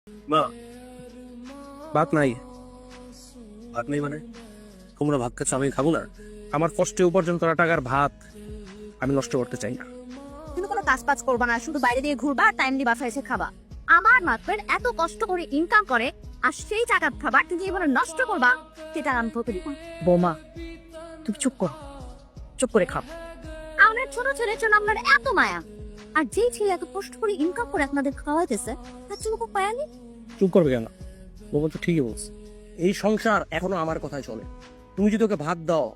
মা, ভাত নাই। ভাত নেই মানে? তোমরা ভাত খাচ্ছ, আমি খাবো না? আমার কষ্টে উপার্জন করা টাকার ভাত আমি নষ্ট করতে চাই না। তুমি কোনো কাজ পাজ করবা না, শুধু বাইরে দিয়ে ঘুরবা আর টাইমলি বাসায় এসে খাবা। আমার মাত্র এত কষ্ট করে ইনকাম করে আর সেই টাকা খাবার তুমি এবার নষ্ট করবা, সেটা আমি তোকে দিব না। বৌমা তুমি চুপ করো, চুপ করে খাও। আমার ছোট ছেলের জন্য আপনার এত মায়া, আর যেই ছেলে এত কষ্ট করে ইনকাম করে আপনাদের খাওয়াইতেছে তার জন্য খুব মায়া নেই? চুপ করবে কেন? বাবা তো ঠিকই বলছে, এই সংসার এখনো আমার কথায় চলে। তুমি যদি ওকে ভাত দাও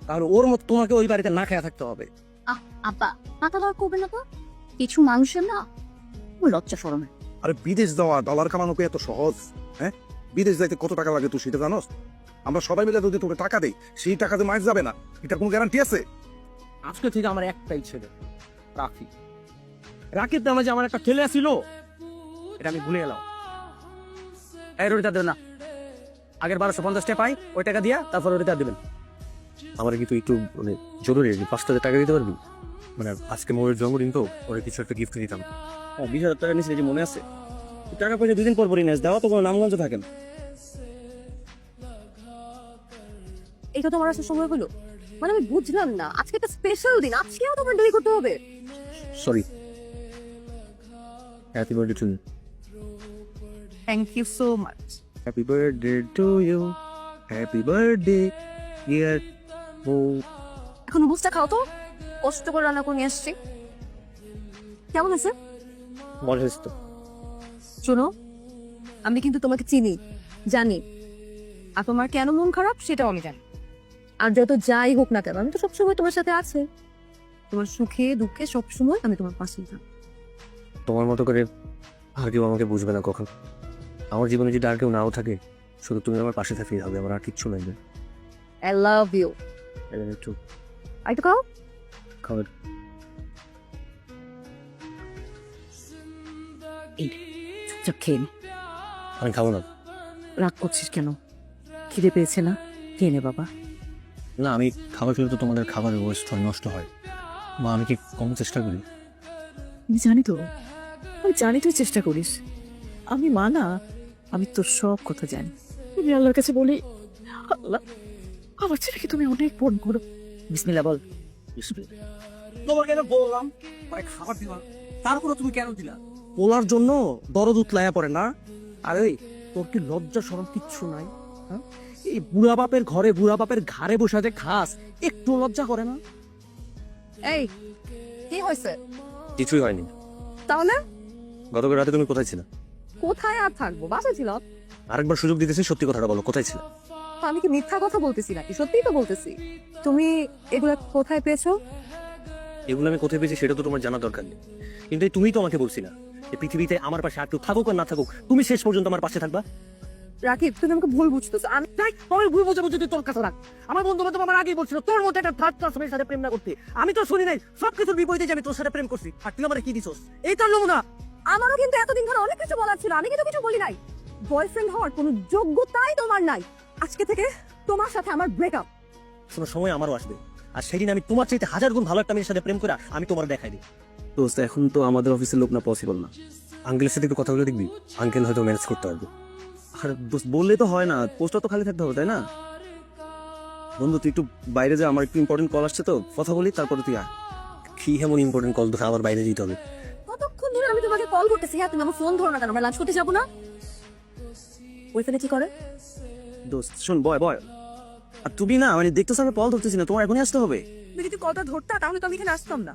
তাহলে ওর মতো তোমাকে ওই বাড়িতে না খেয়ে থাকতে হবে। আব্বা মাথা বার করবে না তো, কিছু মানুষের না ও লজ্জা শরমে। আরে বিদেশ যাওয়া, ডলার কামানো কি এত সহজ? হ্যাঁ, বিদেশ যাইতে কত টাকা লাগে তুই সেটা জানোস? আমরা সবাই মিলে যদি তোকে টাকা দেই, সেই টাকাতে মাস যাবে না, এটার কোনো গ্যারান্টি আছে? আজকে থেকে আমার একটাই ছেলে, রাকিব। রাকিব নামে যে আমার একটা ছেলে ছিল এটা আমি ভুলে গেলাম। এই রুটিটা দেবেন না, আগের 1250 টাকা পাই, ওই টাকা দিয়া তারপর রুটিটা দেবেন। আমার কিন্তু একটু মানে জরুরি আর কি, 5,000 টাকা দিতে পারবি? মানে আজকে মোয়ের জন্মদিন তো, ওরে কিছু একটা গিফট দিতাম। 20,000 টাকা নিচে যে মনে আছে, টাকা পয়সা 2 দিন পর পরই নেস, দেওয়া তো কোনো নামগঞ্জ থাকে না। এটা তোমার আসলে সময় হলো? মানে আমি বুঝলাম না, আজকে একটা স্পেশাল দিন, আজকেও তোমার দেরি করতে হবে? Sorry, happy birthday to you. Thank you so much. Happy birthday to you, happy birthday dear বউ। এখন বুঝটা খাও তো, কষ্ট করে রান্না করে নিয়ে আসছি। কেমন আছে? মজা হয়েছে তো? শোনো, আমি কিন্তু তোমাকে চিনি, জানি, আর তোমার কেন মন খারাপ সেটাও আমি জানি। আর যত যাই হোক না কেন, আমি তো সবসময় তোমার সাথে আছে, তোমার সুখে দুঃখে সবসময় আমি তোমার পাশেই থাকি। তোমার মতো করে আর কেউ আমাকে বুঝবে না কখন। আমার জীবনে যদি আর কেউ নাও থাকে, শুধু তুমি আমার পাশে থাকলেই হবে, আমার আর কিচ্ছু লাগবে। I love you. একটু আই তো খাও। খাবার চুপচাপ খেয়ে নে। আমি খাবো না। রাগ করছিস কেন? খিদে পেয়েছে না? খেয়ে নে বাবা। না, আমি খাবার খেলে তো তোমাদের খাবারের ওয়েস্ট হয়, নষ্ট হয়। মা, আমি কি কম চেষ্টা করি? আমি জানি তো, আমি জানি তুই চেষ্টা করিস। আমি মা না, আমি তোর সব কথা জানি। আমি আল্লাহর কাছে বলি, আল্লাহ আমার ছেলেকে তুমি অনেক পণ করো। বিসমিল্লাহ বল। তোমার কেন বললাম ভাই খাবার দিবা, তারপরে তুমি কেন দিলা? বলার জন্য দরদ উতলায়া পড়ে না? আরে তোর কি লজ্জা শরম কিচ্ছু নাই? হ্যাঁ, এই বুড়া বাপের ঘরে বুড়া বাপের ঘাড়ে বসে যে খাস, একটু লজ্জা করে না? এই কি হয়েছে? কিছুই হয়নি। তাহলে গতকাল রাতে তুমি কোথায় ছিলে? কোথায় আর থাকবো, বাসায় ছিলাম। আরেকবার সুযোগ দিতেছি, সত্যি কথাটা বলো, কোথায় ছিলে? আমি কি মিথ্যা কথা বলতেছি নাকি? সত্যিই তো বলতেছি। তুমি এগুলা কোথায় পেয়েছো? এগুলো আমি কোথায় পেয়েছি সেটা তো তোমার জানা দরকার নেই, কিন্তু এই তুমিই তো আমাকে বলছি না যে পৃথিবীতে আমার পাশে আর কেউ থাকুক আর না থাকুক, তুমি শেষ পর্যন্ত আমার পাশে থাকবা। রাকিব তুমি আমাকে ভুল বুঝতেছো। আমি তাই আমি ভুল বুঝে বুঝে তুই তোর কাছে রাখ। আমার বন্ধু বান্ধব আমার আগেই বলছিল তোর মধ্যে একটা থার্ড ক্লাস মেয়ের সাথে প্রেম না করতে। আমি তো শুনি নাই, সবকিছুর বিপরীতে যে আমি তোর সাথে প্রেম করছি, আর তুই আমার কি দিছস? এই তোর নমুনা। আমারও কিন্তু এতদিন ধরে অনেক কিছু বলার ছিল, আমি কিন্তু কিছু বলি নাই। বয়ফ্রেন্ড হওয়ার কোনো যোগ্যতাই তোমার নাই। আজকে থেকে তোমার সাথে আমার ব্রেকআপ। শোনো, সময় আমারও আসবে, আর সেদিন আমি তোমার চাইতে 1000 গুণ ভালো একটা মেয়ের সাথে প্রেম করে আমি তোমার দেখাই দিই। দোস্ত, এখন তো আমাদের অফিসের লোক না, পসিবল না। আঙ্কেলের সাথে একটু কথা বলে দেখবি, আঙ্কেল হয়তো ম্যানেজ করতে পারবে। আর দোস্ত বললে তো হয় না, পোস্টটা তো খালি থাকতে হবে, তাই না? বন্ধু তুই একটু বাইরে যা, আমার একটু ইম্পর্টেন্ট কল আসছে, তো কথা বলি, তারপরে তুই আয়। কি এমন ইম্পর্টেন্ট কল ধরে আবার বাইরে যেতে হবে? কতক্ষণ ধরে আমি তোমাকে কল করতেছি, হ্যাঁ তুমি আমার ফোন ধরো না কেন? আমরা লাঞ্চ করতে যাবো না? ওইখানে কি করে? দোস্ত শোন, বয় বয়। আর তুমি না, মানে দেখতেছ আমি কল ধরতেছি না, তোমার এখনই আসতে হবে। তুমি যদি কলটা ধরতা তাহলে তো আমি এখানে আসতাম না।